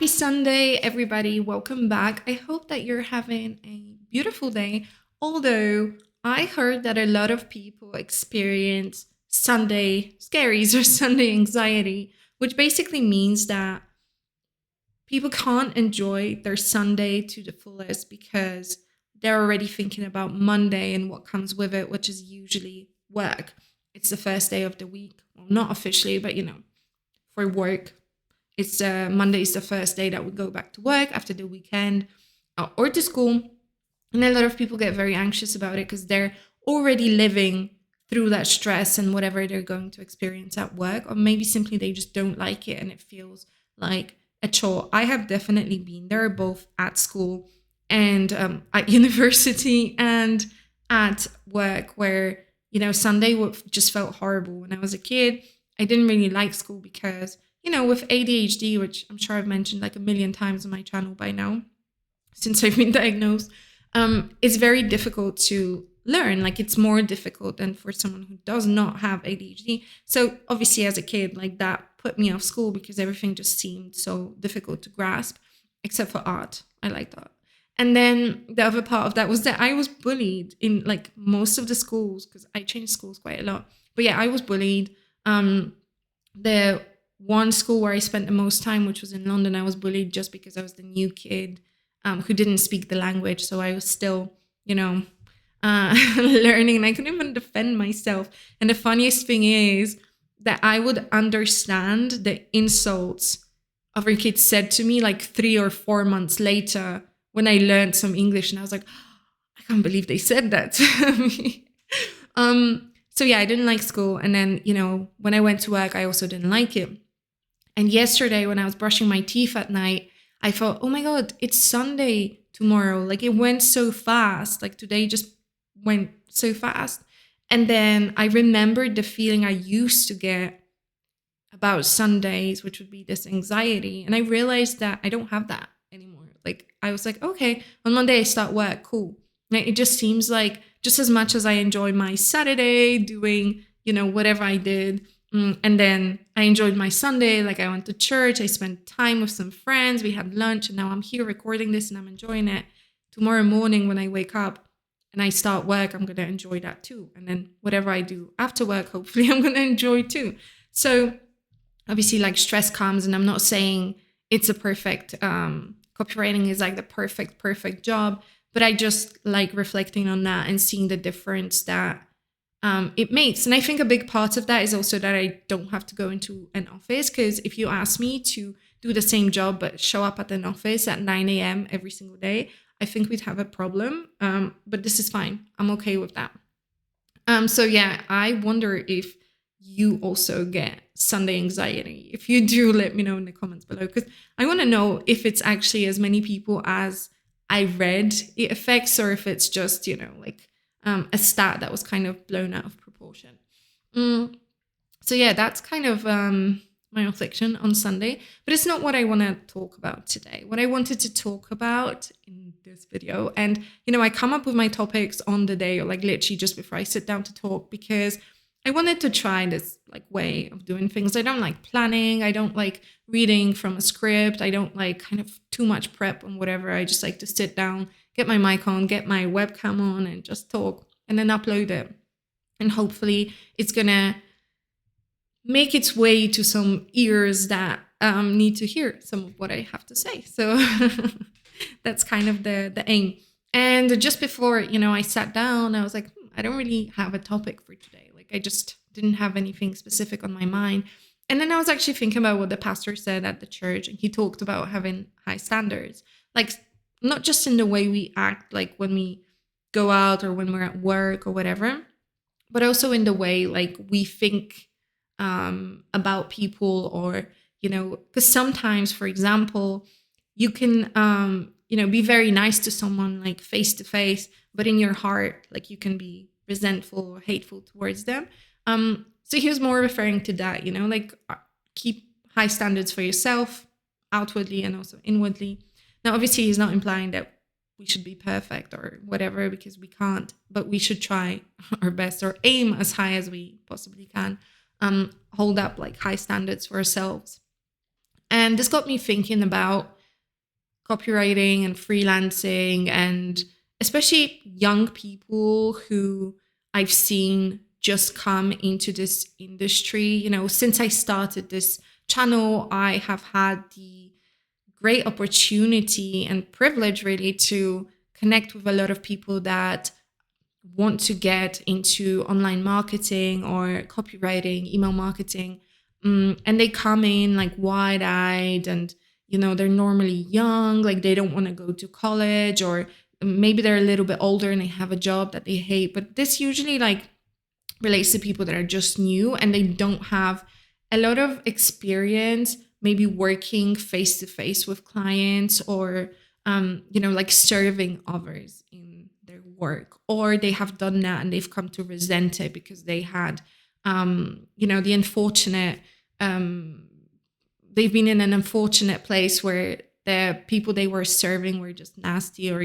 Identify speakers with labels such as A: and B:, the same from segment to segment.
A: Happy Sunday, everybody. Welcome back. I hope that you're having a beautiful day. Although I heard that a lot of people experience Sunday scaries or Sunday anxiety, which basically means that people can't enjoy their Sunday to the fullest because they're already thinking about Monday and what comes with it, which is usually work. It's the first day of the week. Well, not officially, but for work, it's Monday is the first day that we go back to work after the weekend or to school. And a lot of people get very anxious about it because they're already living through that stress and whatever they're going to experience at work, or maybe simply they just don't like it and it feels like a chore. I have definitely been there, both at school and at university and at work, where Sunday just felt horrible. When I was a kid, I didn't really like school because with ADHD, which I'm sure I've mentioned like a million times on my channel by now, since I've been diagnosed, it's very difficult to learn. Like, it's more difficult than for someone who does not have ADHD. So obviously as a kid, like, that put me off school because everything just seemed so difficult to grasp, except for art. I liked art. And then the other part of that was that I was bullied in like most of the schools because I changed schools quite a lot. But yeah, I was bullied. The one school where I spent the most time, which was in London, I was bullied just because I was the new kid who didn't speak the language. So I was still, learning, and I couldn't even defend myself. And the funniest thing is that I would understand the insults other kids said to me like 3 or 4 months later when I learned some English, and I was like, I can't believe they said that to me. So yeah, I didn't like school. And then, when I went to work, I also didn't like it. And yesterday when I was brushing my teeth at night, I thought, oh my God, it's Sunday tomorrow. Like, it went so fast. Like, today just went so fast. And then I remembered the feeling I used to get about Sundays, which would be this anxiety. And I realized that I don't have that anymore. Like, I was like, okay, on Monday I start work, cool. Like, it just seems like just as much as I enjoy my Saturday doing, whatever I did, and then I enjoyed my Sunday. Like, I went to church, I spent time with some friends, we had lunch, and now I'm here recording this and I'm enjoying it. Tomorrow morning when I wake up and I start work, I'm going to enjoy that too. And then whatever I do after work, hopefully I'm going to enjoy too. So obviously, like, stress comes, and I'm not saying it's a perfect, copywriting is like the perfect job, but I just like reflecting on that and seeing the difference that it makes. And I think a big part of that is also that I don't have to go into an office, because if you ask me to do the same job but show up at an office at 9 a.m. every single day, I think we'd have a problem. But this is fine. I'm okay with that. So yeah, I wonder if you also get Sunday anxiety. If you do, let me know in the comments below, because I want to know if it's actually as many people as I read it affects, or if it's just, a stat that was kind of blown out of proportion. So yeah, that's kind of my reflection on Sunday, but it's not what I want to talk about today. What I wanted to talk about in this video, and I come up with my topics on the day, or like literally just before I sit down to talk, because I wanted to try this like way of doing things. I don't like planning. I don't like reading from a script. I don't like kind of too much prep on whatever. I just like to sit down, get my mic on, get my webcam on, and just talk, and then upload it. And hopefully it's gonna make its way to some ears that need to hear some of what I have to say. So that's kind of the aim. And just before, I sat down, I was like, I don't really have a topic for today. I just didn't have anything specific on my mind. And then I was actually thinking about what the pastor said at the church. And he talked about having high standards, like not just in the way we act, like when we go out or when we're at work or whatever, but also in the way like we think about people, or, because sometimes, for example, you can, be very nice to someone like face to face, but in your heart, like you can be resentful or hateful towards them. So he was more referring to that, keep high standards for yourself outwardly and also inwardly. Now, obviously, he's not implying that we should be perfect or whatever, because we can't, but we should try our best or aim as high as we possibly can, hold up like high standards for ourselves. And this got me thinking about copywriting and freelancing, and especially young people who I've seen just come into this industry. Since I started this channel, I have had the great opportunity and privilege really to connect with a lot of people that want to get into online marketing or copywriting, email marketing. And they come in like wide eyed, and, they're normally young, like they don't want to go to college, or maybe they're a little bit older and they have a job that they hate. But this usually like relates to people that are just new and they don't have a lot of experience, maybe working face to face with clients, or like serving others in their work, or they have done that and they've come to resent it because they had the unfortunate they've been in an unfortunate place where the people they were serving were just nasty, or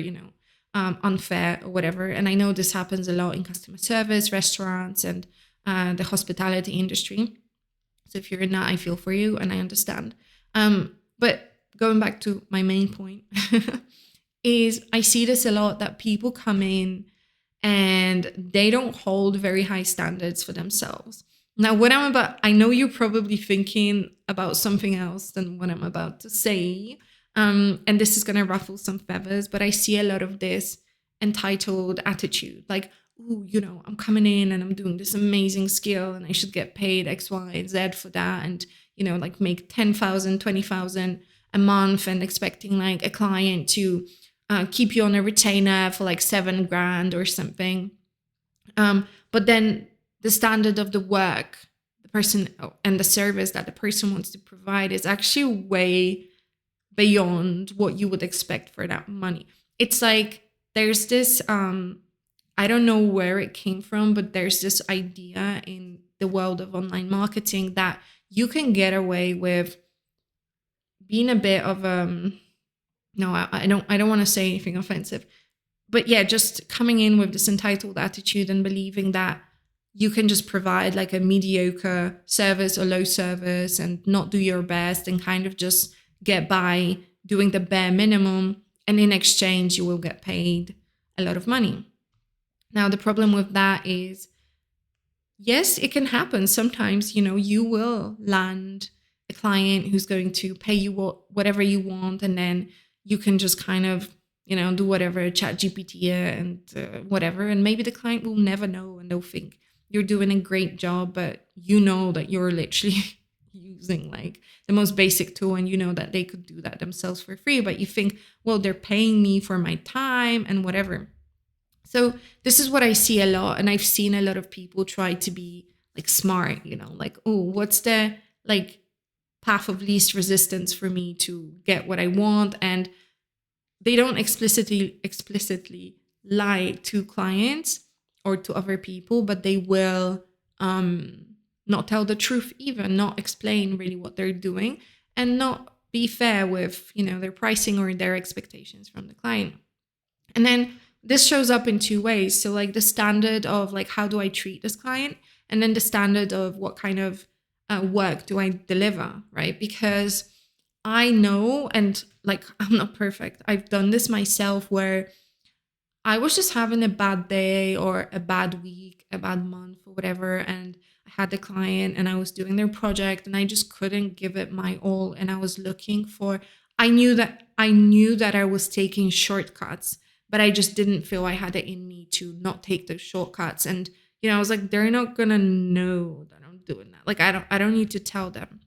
A: unfair or whatever. And I know this happens a lot in customer service, restaurants, and the hospitality industry. So if you're in that, I feel for you and I understand. But going back to my main point is I see this a lot, that people come in and they don't hold very high standards for themselves. Now, I know you're probably thinking about something else than what I'm about to say. And this is going to ruffle some feathers, but I see a lot of this entitled attitude. Like, ooh, I'm coming in and I'm doing this amazing skill and I should get paid X, Y, and Z for that. And, like make 10,000, 20,000 a month, and expecting like a client to keep you on a retainer for like 7 grand or something. But then the standard of the work, the person and the service that the person wants to provide is actually way beyond what you would expect for that money. It's like there's this, I don't know where it came from, but there's this idea in the world of online marketing that you can get away with being a bit of no, I don't want to say anything offensive, but yeah, just coming in with this entitled attitude and believing that you can just provide like a mediocre service or low service and not do your best and kind of just get by doing the bare minimum, and in exchange you will get paid a lot of money. Now the problem with that is, yes, it can happen sometimes. You will land a client who's going to pay you whatever you want, and then you can just kind of do whatever, chat GPT and whatever, and maybe the client will never know and they'll think you're doing a great job, but that you're literally using like the most basic tool, and that they could do that themselves for free, but you think, well, they're paying me for my time and whatever. So this is what I see a lot, and I've seen a lot of people try to be like smart, like, oh, what's the like path of least resistance for me to get what I want? And they don't explicitly lie to clients or to other people, but they will not tell the truth, even not explain really what they're doing, and not be fair with their pricing or their expectations from the client. And then this shows up in two ways. So like the standard of like, how do I treat this client? And then the standard of what kind of work do I deliver, right? Because I know, and like, I'm not perfect. I've done this myself where I was just having a bad day or a bad week, a bad month or whatever. And I had the client and I was doing their project and I just couldn't give it my all. And I was looking for, I knew that I was taking shortcuts, but I just didn't feel I had it in me to not take those shortcuts. And, I was like, they're not going to know that I'm doing that. Like, I don't need to tell them.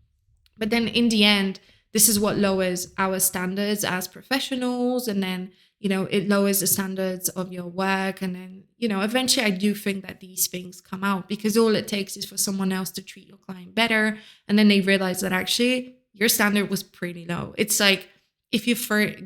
A: But then in the end, this is what lowers our standards as professionals. And then, it lowers the standards of your work. And then, eventually I do think that these things come out, because all it takes is for someone else to treat your client better. And then they realize that actually your standard was pretty low. It's like, if you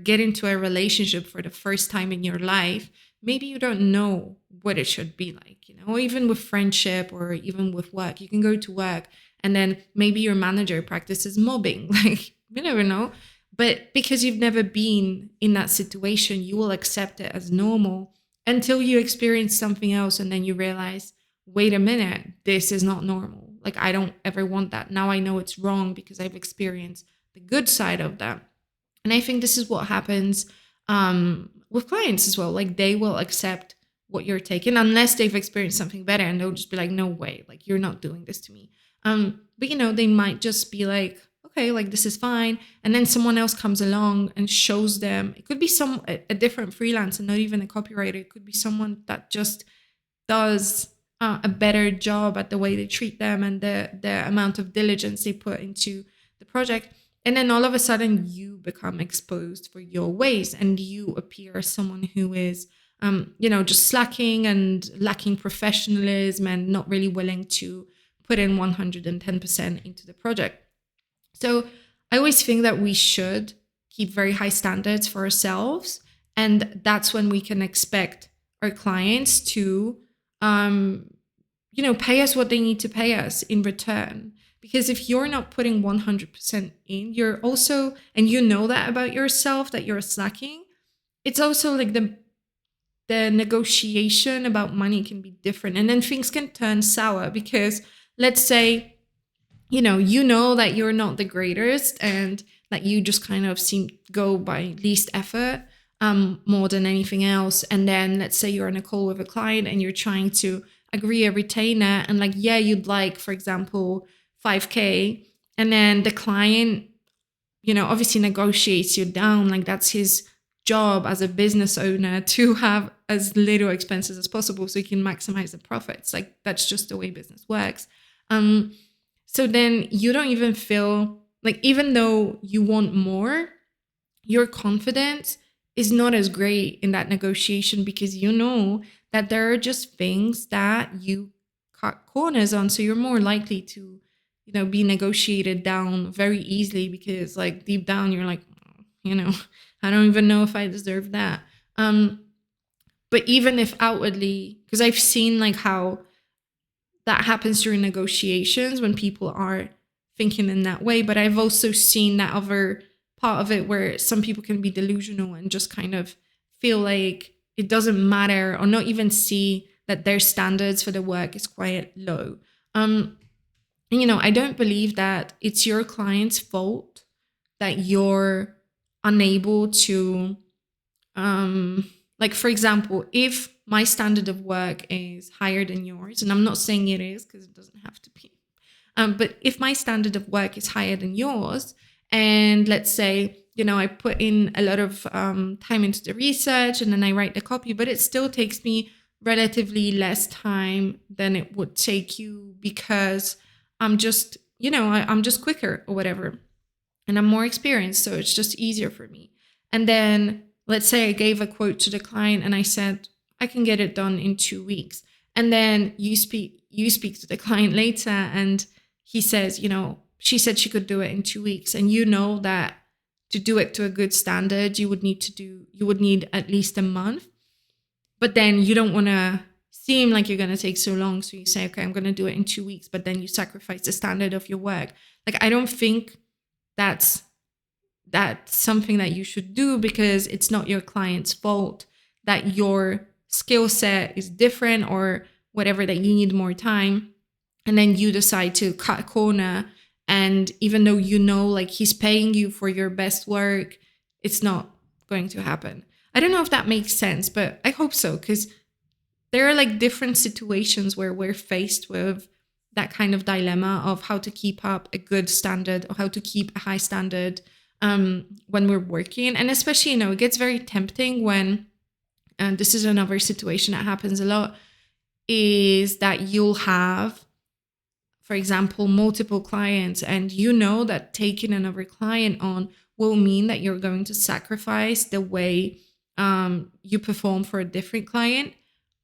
A: get into a relationship for the first time in your life, maybe you don't know what it should be like, even with friendship or even with work. You can go to work and then maybe your manager practices mobbing. Like, you never know. But because you've never been in that situation, you will accept it as normal until you experience something else. And then you realize, wait a minute, this is not normal. Like, I don't ever want that. Now I know it's wrong because I've experienced the good side of that. And I think this is what happens with clients as well. Like they will accept what you're taking unless they've experienced something better, and they'll just be like, no way, like you're not doing this to me. But they might just be like, okay, like this is fine. And then someone else comes along and shows them. It could be a different freelancer, not even a copywriter. It could be someone that just does a better job at the way they treat them and the amount of diligence they put into the project. And then all of a sudden you become exposed for your ways, and you appear as someone who is, just slacking and lacking professionalism and not really willing to put in 110% into the project. So I always think that we should keep very high standards for ourselves. And that's when we can expect our clients to, pay us what they need to pay us in return. Because if you're not putting 100% in, you're also, and you know that about yourself, that you're slacking, it's also like the negotiation about money can be different. And then things can turn sour because let's say, you know that you're not the greatest and that you just kind of go by least effort more than anything else. And then let's say you're on a call with a client and you're trying to agree a retainer, and like, yeah, you'd like, for example, 5K, and then the client, obviously negotiates you down. Like that's his job as a business owner, to have as little expenses as possible so he can maximize the profits. Like that's just the way business works. So then you don't even feel like, even though you want more, your confidence is not as great in that negotiation, because you know that there are just things that you cut corners on. So you're more likely to, be negotiated down very easily, because like deep down you're like, I don't even know if I deserve that. But even if outwardly, because I've seen like how that happens during negotiations when people are thinking in that way. But I've also seen that other part of it where some people can be delusional and just kind of feel like it doesn't matter, or not even see that their standards for the work is quite low. And, I don't believe that it's your client's fault that you're unable to, like, for example, if my standard of work is higher than yours, and I'm not saying it is because it doesn't have to be, but if my standard of work is higher than yours, and let's say, I put in a lot of time into the research and then I write the copy, but it still takes me relatively less time than it would take you, because I'm just, I'm just quicker or whatever, and I'm more experienced, so it's just easier for me. And then let's say I gave a quote to the client and I said, I can get it done in 2 weeks. And then you speak to the client later and he says, she said she could do it in 2 weeks. And you know that to do it to a good standard, you would need at least a month. But then you don't want to seem like you're going to take so long. So you say, okay, I'm going to do it in 2 weeks, but then you sacrifice the standard of your work. Like, I don't think that's something that you should do, because it's not your client's fault that your skill set is different or whatever, that you need more time. And then you decide to cut a corner. And even though like he's paying you for your best work, it's not going to happen. I don't know if that makes sense, but I hope so, because there are like different situations where we're faced with that kind of dilemma of how to keep up a good standard or how to keep a high standard when we're working. And especially, it gets very tempting when, and this is another situation that happens a lot, is that you'll have, for example, multiple clients, and that taking another client on will mean that you're going to sacrifice the way you perform for a different client,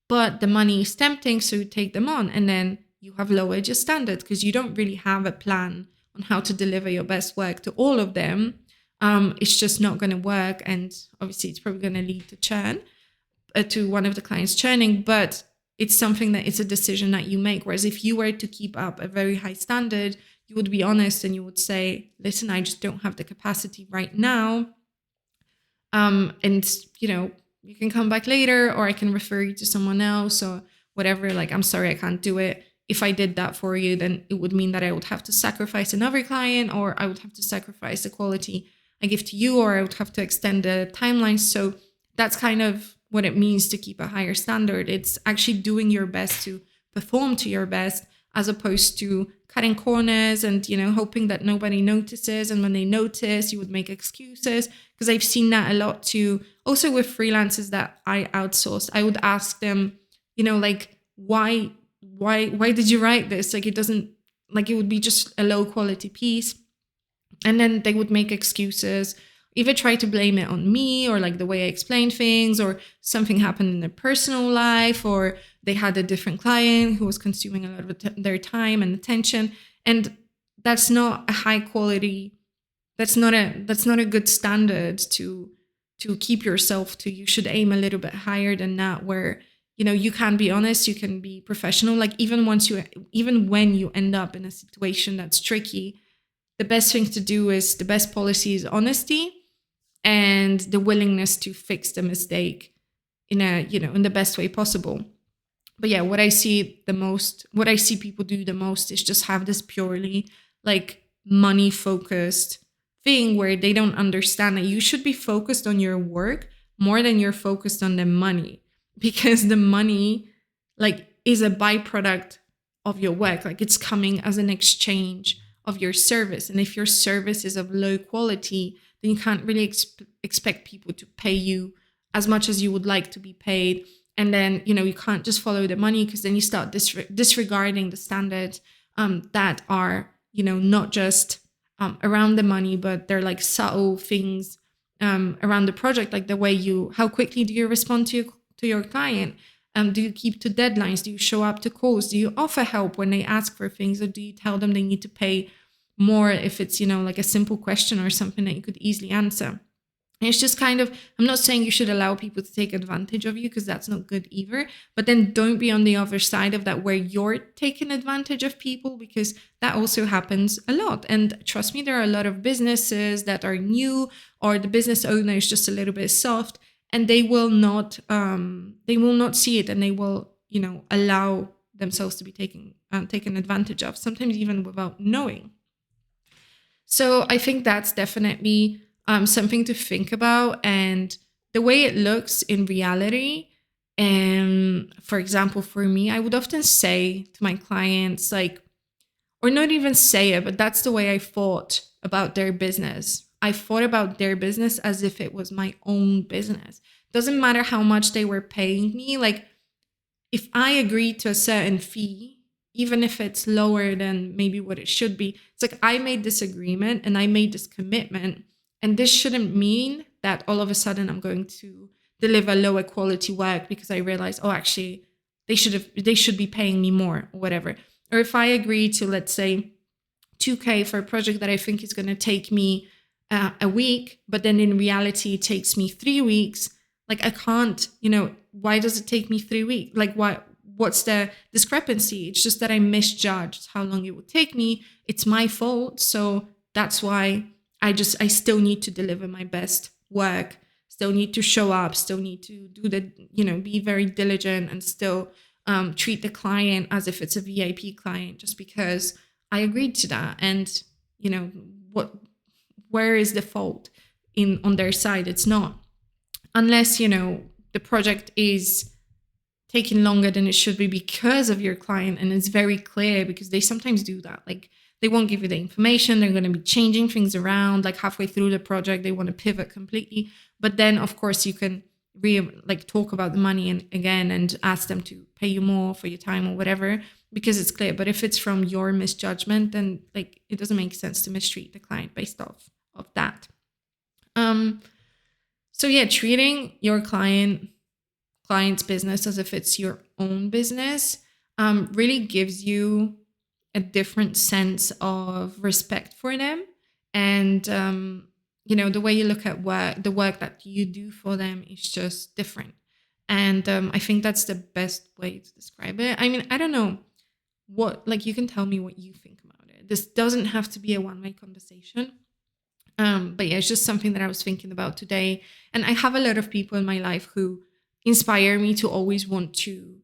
A: but the money is tempting, so you take them on, and then you have lowered your standards because you don't really have a plan on how to deliver your best work to all of them. It's just not going to work, and obviously it's probably going to lead to churn, to one of the clients churning, but it's something that it's a decision that you make. Whereas if you were to keep up a very high standard, you would be honest and you would say, listen, I just don't have the capacity right now. And, you can come back later, or I can refer you to someone else or whatever. Like, I'm sorry, I can't do it if I did that for you, then it would mean that I would have to sacrifice another client, or I would have to sacrifice the quality I give to you, or I would have to extend the timeline. So that's kind of what it means to keep a higher standard. It's actually doing your best to perform to your best, as opposed to cutting corners and, hoping that nobody notices. And when they notice, you would make excuses. Because I've seen that a lot too. Also with freelancers that I outsourced, I would ask them, like, why did you write this? Like, it doesn't, like, it would be just a low quality piece. And then they would make excuses, either try to blame it on me, or like the way I explain things, or something happened in their personal life, or they had a different client who was consuming a lot of their time and attention. And that's not a high quality, that's not a good standard to keep yourself to. You should aim a little bit higher than that, where you can be honest, you can be professional. Like, even when you end up in a situation that's tricky, the best thing to do is, the best policy is honesty and the willingness to fix the mistake in the best way possible. But yeah, what I see people do the most is just have this purely like money focused thing, where they don't understand that you should be focused on your work more than you're focused on the money, because the money like is a byproduct of your work. Like, it's coming as an exchange of your service. And if your service is of low quality, then you can't really expect people to pay you as much as you would like to be paid. And then, you can't just follow the money, because then you start disregarding the standards that are, not just around the money, but they're like subtle things around the project, like the way how quickly do you respond to your client? Do you keep to deadlines? Do you show up to calls? Do you offer help when they ask for things? Or do you tell them they need to pay more if it's, like a simple question or something that you could easily answer? And it's just kind of, I'm not saying you should allow people to take advantage of you, because that's not good either. But then don't be on the other side of that, where you're taking advantage of people, because that also happens a lot. And trust me, there are a lot of businesses that are new, or the business owner is just a little bit soft, and they will not see it, and they will, allow themselves to be taken advantage of, sometimes even without knowing. So I think that's definitely something to think about. And the way it looks in reality, and for example, for me, I would often say to my clients, like, or not even say it, but that's the way I thought about their business. I thought about their business as if it was my own business. Doesn't matter how much they were paying me. Like, if I agreed to a certain fee, even if it's lower than maybe what it should be, it's like, I made this agreement and I made this commitment. And this shouldn't mean that all of a sudden I'm going to deliver lower quality work because I realize, oh, actually, they should be paying me more, or whatever. Or if I agree to, let's say, 2K for a project that I think is going to take me a week, but then in reality it takes me 3 weeks, like, I can't, why does it take me 3 weeks? Like, what's the discrepancy? It's just that I misjudged how long it would take me. It's my fault. So that's why I still need to deliver my best work, still need to show up, still need to do be very diligent, and still treat the client as if it's a VIP client, just because I agreed to that. And, where is the fault on their side? It's not. Unless, the project is taking longer than it should be because of your client, and it's very clear, because they sometimes do that. Like, they won't give you the information. They're going to be changing things around, like halfway through the project. They want to pivot completely. But then, of course, you can talk about the money again and ask them to pay you more for your time or whatever, because it's clear. But if it's from your misjudgment, then it doesn't make sense to mistreat the client based off of that. So yeah, treating your client's business as if it's your own business really gives you a different sense of respect for them. And, the way you look at the work that you do for them is just different. And I think that's the best way to describe it. I mean, I don't know you can tell me what you think about it. This doesn't have to be a one-way conversation. But yeah, it's just something that I was thinking about today. And I have a lot of people in my life who inspire me to always want to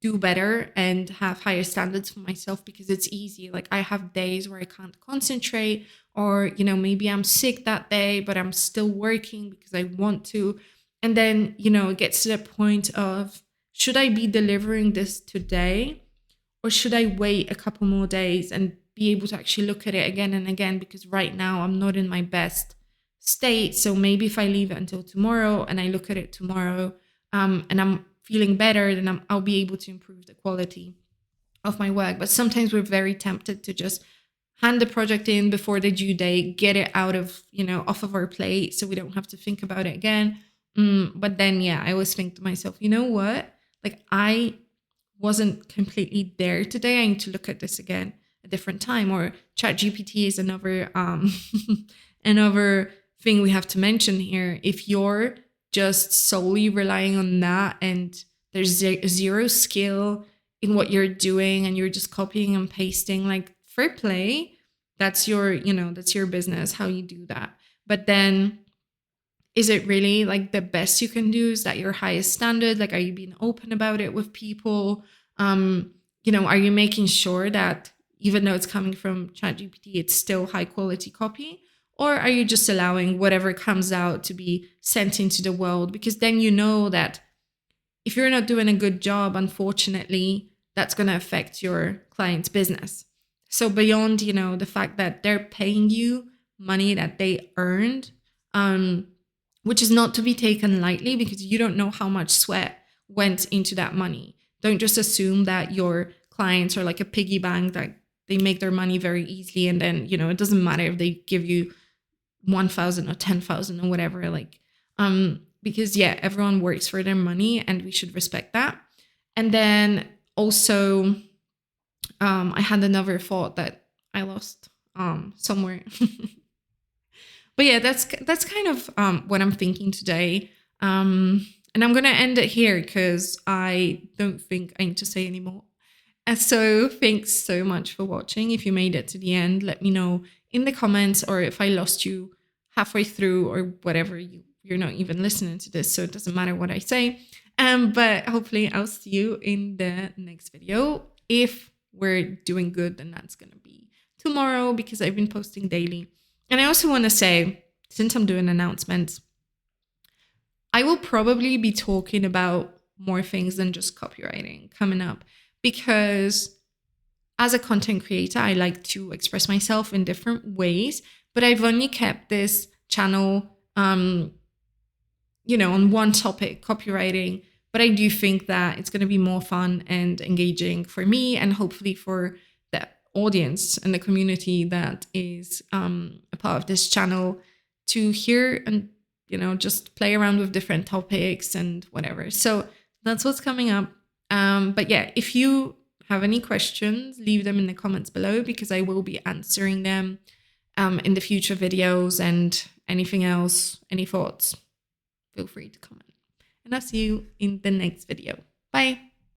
A: do better and have higher standards for myself, because it's easy. Like I have days where I can't concentrate, or, maybe I'm sick that day, but I'm still working because I want to. And then, it gets to the point of, should I be delivering this today, or should I wait a couple more days and be able to actually look at it again and again? Because right now I'm not in my best state. So maybe if I leave it until tomorrow and I look at it tomorrow, and I'm feeling better, then I'll be able to improve the quality of my work. But sometimes we're very tempted to just hand the project in before the due date, get it out of, off of our plate so we don't have to think about it again. But then, yeah, I always think to myself, you know what? Like I wasn't completely there today. I need to look at this again a different time. Or ChatGPT is another another thing we have to mention here. If you're just solely relying on that and there's zero skill in what you're doing and you're just copying and pasting, like, fair play. That's your, that's your business, how you do that. But then, is it really like the best you can do? Is that your highest standard? Like, are you being open about it with people? Are you making sure that even though it's coming from ChatGPT, it's still high quality copy? Or are you just allowing whatever comes out to be sent into the world? Because then you know that if you're not doing a good job, unfortunately, that's going to affect your client's business. So beyond, the fact that they're paying you money that they earned, which is not to be taken lightly, because you don't know how much sweat went into that money. Don't just assume that your clients are like a piggy bank, that they make their money very easily. And then, it doesn't matter if they give you 1,000 or 10,000 or whatever, because yeah, everyone works for their money and we should respect that. And then also, I had another thought that I lost somewhere. But yeah, that's kind of what I'm thinking today. And I'm going to end it here because I don't think I need to say anymore. And so thanks so much for watching. If you made it to the end, let me know in the comments, or if I lost you halfway through or whatever, you're not even listening to this, so it doesn't matter what I say. But hopefully I'll see you in the next video. If we're doing good, then that's going to be tomorrow, because I've been posting daily. And I also want to say, since I'm doing announcements, I will probably be talking about more things than just copywriting coming up, because as a content creator, I like to express myself in different ways, but I've only kept this channel, on one topic, copywriting. But I do think that it's going to be more fun and engaging for me, and hopefully for the audience and the community that is a part of this channel, to hear and, just play around with different topics and whatever. So that's what's coming up. But yeah, if you have any questions, leave them in the comments below, because I will be answering them in the future videos. And anything else, any thoughts, feel free to comment. And I'll see you in the next video. Bye.